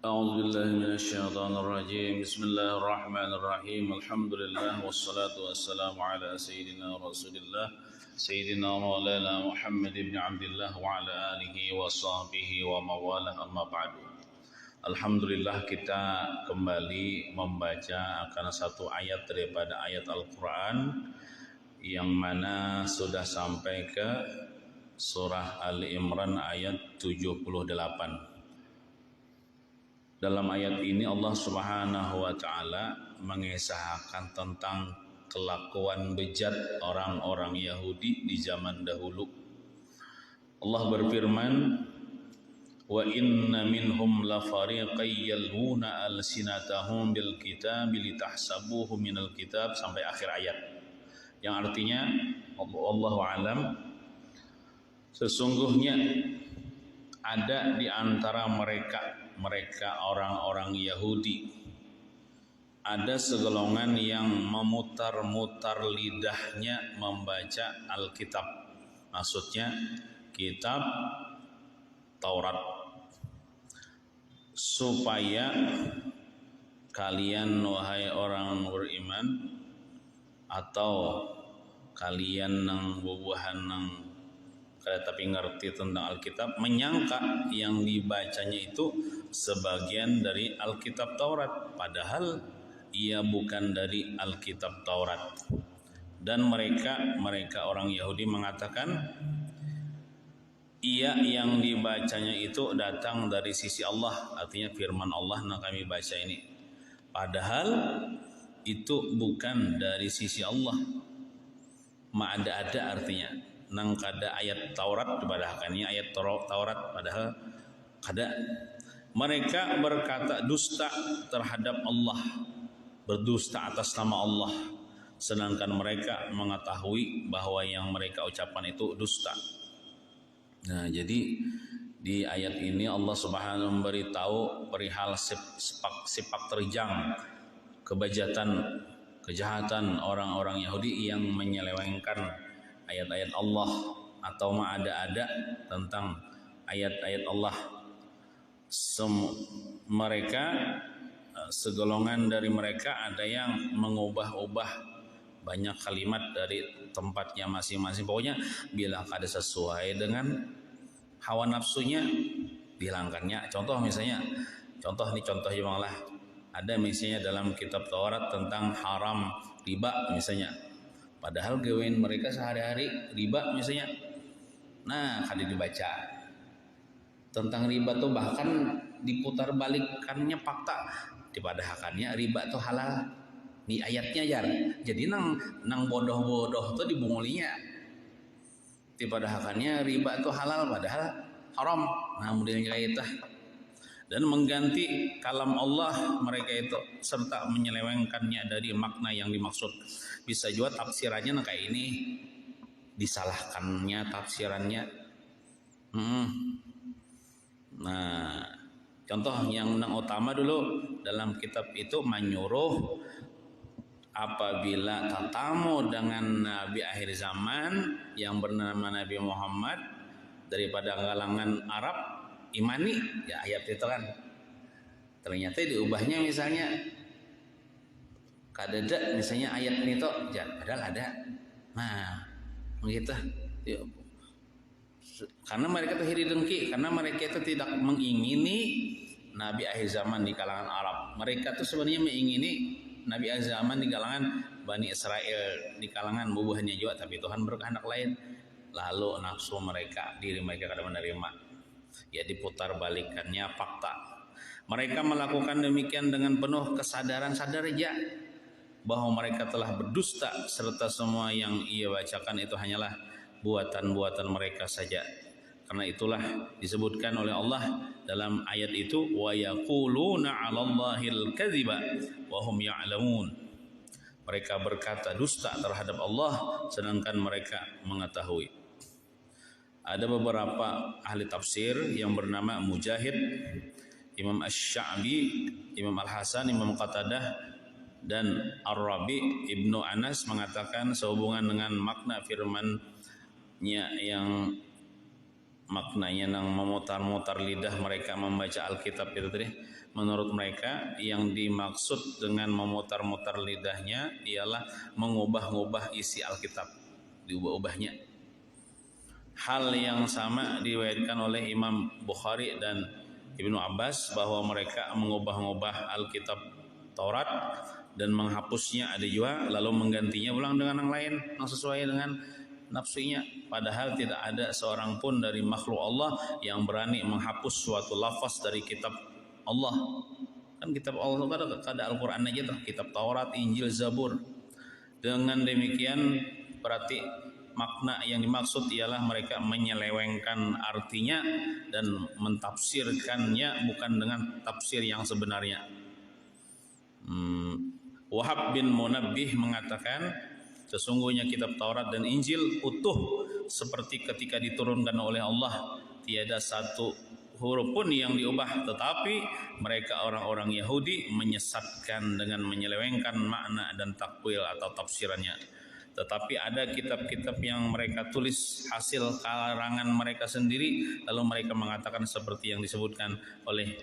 أعوذ بالله من الشيطان الرجيم بسم الله الرحمن الرحيم الحمد لله والصلاة والسلام على سيدنا رسول الله سيدنا مولانا محمد بن عبد الله وعلى آله وصحبه ومواله أما بعد. Alhamdulillah, kita kembali membaca akan satu ayat daripada ayat Al-Quran yang mana sudah sampai ke surah Ali Imran ayat 78. Dalam ayat ini Allah Subhanahu wa taala mengisahkan tentang kelakuan bejat orang-orang Yahudi di zaman dahulu. Allah berfirman, "Wa inna minhum la fariqan yalwuna alsinatahum bil kitabi litahsabuhu minal kitab" sampai akhir ayat. Yang artinya Allahu alam, sesungguhnya ada di antara mereka orang-orang Yahudi, ada segolongan yang memutar-mutar lidahnya membaca Alkitab, maksudnya kitab Taurat, supaya kalian wahai orang beriman atau kalian nang bubuhan nang tapi ngerti tentang Alkitab, menyangka yang dibacanya itu sebagian dari Alkitab Taurat, padahal ia bukan dari Alkitab Taurat. Dan mereka orang Yahudi mengatakan ia yang dibacanya itu datang dari sisi Allah, artinya firman Allah yang kami baca ini, padahal itu bukan dari sisi Allah. Ma'ada-ada artinya nang kada ayat Taurat padahal ayat Taurat padahal kada. Mereka berkata dusta terhadap Allah, berdusta atas nama Allah, sedangkan mereka mengetahui bahwa yang mereka ucapkan itu dusta. Nah, jadi di ayat ini Allah Subhanahu memberitahu perihal sepak terjang kejahatan orang-orang Yahudi yang menyelewengkan ayat-ayat Allah atau ada tentang ayat-ayat Allah. Mereka segolongan dari mereka ada yang mengubah-ubah banyak kalimat dari tempatnya masing-masing. Pokoknya bila ada sesuai dengan hawa nafsunya dihilangkannya. Contoh lah, ada misalnya dalam kitab Taurat tentang haram riba misalnya, padahal gawain mereka sehari-hari riba misalnya. Nah, kada dibaca tentang riba tuh, bahkan diputar balikannya fakta, dipadahakannya riba tuh halal di ayatnya jar. Jadi nang bodoh-bodoh tuh dibungulinya, dipadahakannya riba tuh halal padahal haram. Nah, kemudian kita dan mengganti kalam Allah mereka itu serta menyelewengkannya dari makna yang dimaksud. Bisa juga tafsirannya kayak ini, disalahkannya tafsirannya. Nah, contoh yang utama dulu dalam kitab itu menyuruh apabila tatamu dengan Nabi akhir zaman yang bernama Nabi Muhammad daripada kalangan Arab, imani ya ayat itu kan. Ternyata diubahnya misalnya kadada misalnya ayat ini toh padahal ada. Nah, begitu. Karena mereka itu hiri dengki, karena mereka itu tidak mengingini Nabi akhir zaman di kalangan Arab. Mereka itu sebenarnya mengingini Nabi akhir zaman di kalangan Bani Israel, di kalangan bubuhannya juga, tapi Tuhan berkehendak lain. Lalu nafsu mereka, diri mereka kada menerima, ya diputar balikannya fakta. Mereka melakukan demikian dengan penuh kesadaran sadar aja bahwa mereka telah berdusta, serta semua yang ia bacakan itu hanyalah buatan-buatan mereka saja. Karena itulah disebutkan oleh Allah dalam ayat itu, wa yaquluna 'alallahil kadziba wa hum ya'lamun. Mereka berkata dusta terhadap Allah sedangkan mereka mengetahui. Ada beberapa ahli tafsir yang bernama Mujahid, Imam Asy-Sya'bi, Imam Al-Hasan, Imam Qatadah, dan Ar-Rabi Ibnu Anas mengatakan sehubungan dengan makna firman-Nya yang maknanya nang memutar-mutar lidah mereka membaca Alkitab itu tadi. Menurut mereka yang dimaksud dengan memutar-mutar lidahnya ialah mengubah-ubah isi Alkitab, diubah-ubahnya. Hal yang sama diriwayatkan oleh Imam Bukhari dan Ibnu Abbas bahwa mereka mengubah-ubah Alkitab Taurat dan menghapusnya ada juga, lalu menggantinya ulang dengan yang lain yang sesuai dengan nafsunya. Padahal tidak ada seorang pun dari makhluk Allah yang berani menghapus suatu lafaz dari kitab Allah. Kan kitab Allah ada Al-Quran aja tuh, kitab Taurat, Injil, Zabur. Dengan demikian berarti makna yang dimaksud ialah mereka menyelewengkan artinya dan mentafsirkannya bukan dengan tafsir yang sebenarnya. Wahab bin Munabbih mengatakan, sesungguhnya kitab Taurat dan Injil utuh seperti ketika diturunkan oleh Allah, tiada satu huruf pun yang diubah, tetapi mereka orang-orang Yahudi menyesatkan dengan menyelewengkan makna dan takwil atau tafsirannya. Tetapi ada kitab-kitab yang mereka tulis hasil karangan mereka sendiri, lalu mereka mengatakan seperti yang disebutkan oleh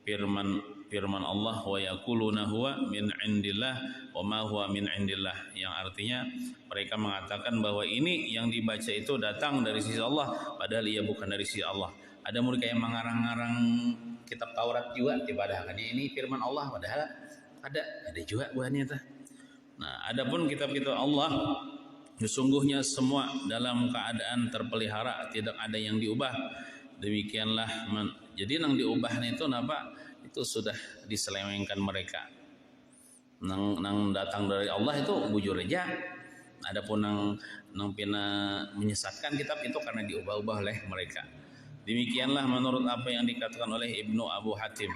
firman Allah, wa yaquluna huwa min indillah wa ma huwa min indillah, yang artinya mereka mengatakan bahwa ini yang dibaca itu datang dari sisi Allah padahal ia bukan dari sisi Allah. Ada mereka yang mengarang-arang kitab Taurat juga, padahal ini firman Allah, padahal ada juga buahnya tuh. Nah, adapun kitab-kitab Allah sesungguhnya semua dalam keadaan terpelihara, tidak ada yang diubah. Demikianlah jadi nang diubahnya itu napa? Itu sudah diselewengkan mereka. Nang datang dari Allah itu bujur aja. Adapun nang pina menyesatkan kitab itu karena diubah-ubah oleh mereka. Demikianlah menurut apa yang dikatakan oleh Ibnu Abu Hatim.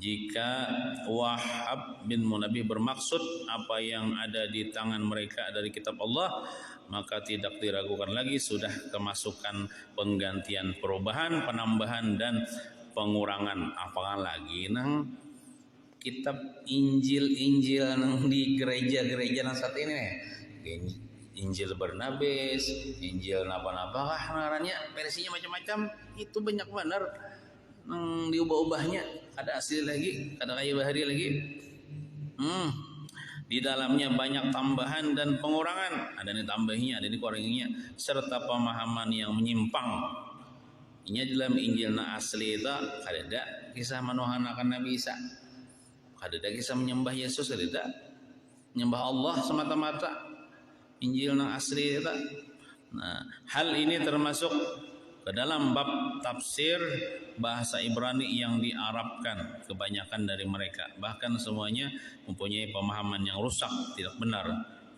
Jika Wahab bin Munabbih bermaksud apa yang ada di tangan mereka dari kitab Allah, maka tidak diragukan lagi sudah kemasukan penggantian, perubahan, penambahan dan pengurangan. Apakah lagi nang kitab Injil nang di gereja-gereja nang saat ini nih. Injil Barnabas, Injil napa-napa lah ngarannya, versinya macam-macam, itu banyak benar diubah-ubahnya, ada asli lagi, ada kayu bahari lagi. Di dalamnya banyak tambahan dan pengurangan, ada yang tambahinya, ada yang dikuranginya, serta pemahaman yang menyimpang. Ini dalam Injil na asli itu ada kisah menuhanakan Nabi Isa, ada kisah menyembah Yesus, ada menyembah Allah semata-mata. Injil yang asli itu. Nah, hal ini termasuk ke dalam bab tafsir bahasa Ibrani yang diarabkan kebanyakan dari mereka. Bahkan semuanya mempunyai pemahaman yang rusak, tidak benar.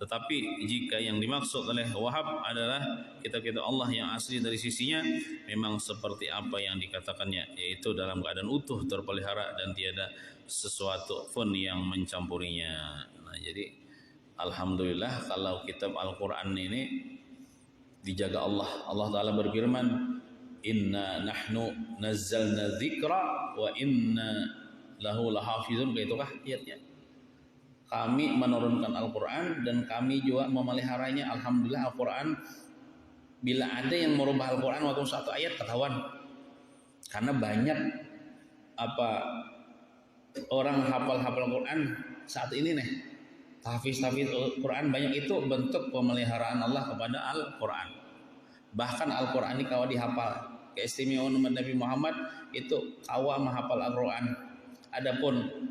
Tetapi jika yang dimaksud oleh Wahab adalah kitab-kitab Allah yang asli dari sisinya, memang seperti apa yang dikatakannya, yaitu dalam keadaan utuh, terpelihara dan tiada sesuatu pun yang mencampurinya. Nah, jadi alhamdulillah kalau kitab Al-Quran ini dijaga Allah. Allah Ta'ala berfirman, inna nahnu nazzalna dzikra wa inna lahu lahafizun. Baitukah ayatnya? Kami menurunkan Al-Quran dan kami juga memeliharanya. Alhamdulillah Al-Quran, bila ada yang merubah Al-Quran waktu satu ayat ketahuan. Karena banyak orang hafal Al-Quran saat ini nih, tahfiz Al-Quran banyak, itu bentuk pemeliharaan Allah kepada Al-Quran. Bahkan Al-Quran ini kawa dihafal. Keistimewaan umat Nabi Muhammad itu kawa menghafal Al-Quran. Adapun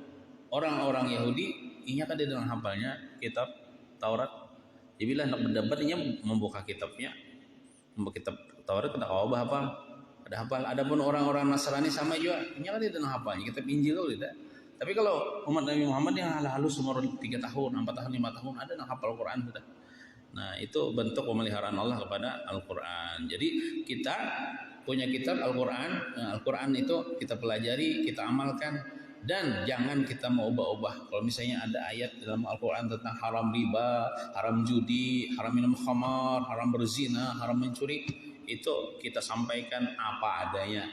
orang-orang Yahudi inya kan dalam hafalnya kitab Taurat. Bila nak berdebat inya membuka kitabnya, membuka kitab Taurat kena kawa hafal, ada hafal. Adapun orang-orang Nasrani sama juga, inya kan dalam hafalnya kitab Injil itu tidak. Tapi kalau umat Nabi Muhammad yang halus umur 3 tahun, 4 tahun, 5 tahun ada yang hafal Al-Quran sudah. Nah, itu bentuk pemeliharaan Allah kepada Al-Quran. Jadi kita punya kitab Al-Quran. Nah, Al-Quran itu kita pelajari, kita amalkan, dan jangan kita mau ubah-ubah. Kalau misalnya ada ayat dalam Al-Quran tentang haram riba, haram judi, haram minum khamar, haram berzina, haram mencuri, itu kita sampaikan apa adanya.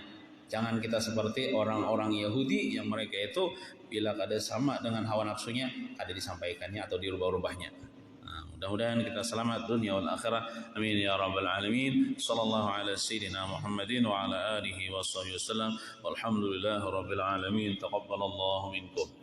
Jangan kita seperti orang-orang Yahudi yang mereka itu bila ada sama dengan hawa nafsunya, ada disampaikannya atau dirubah-rubahnya. Nah, Mudah-mudahan kita selamat dunia wal akhirah. Amin ya rabbal alamin. Sallallahu ala sayyidina Muhammadin wa ala alihi wa sahbihi wasallam. Walhamdulillahi rabbil alamin. Taqabbalallahu minkum.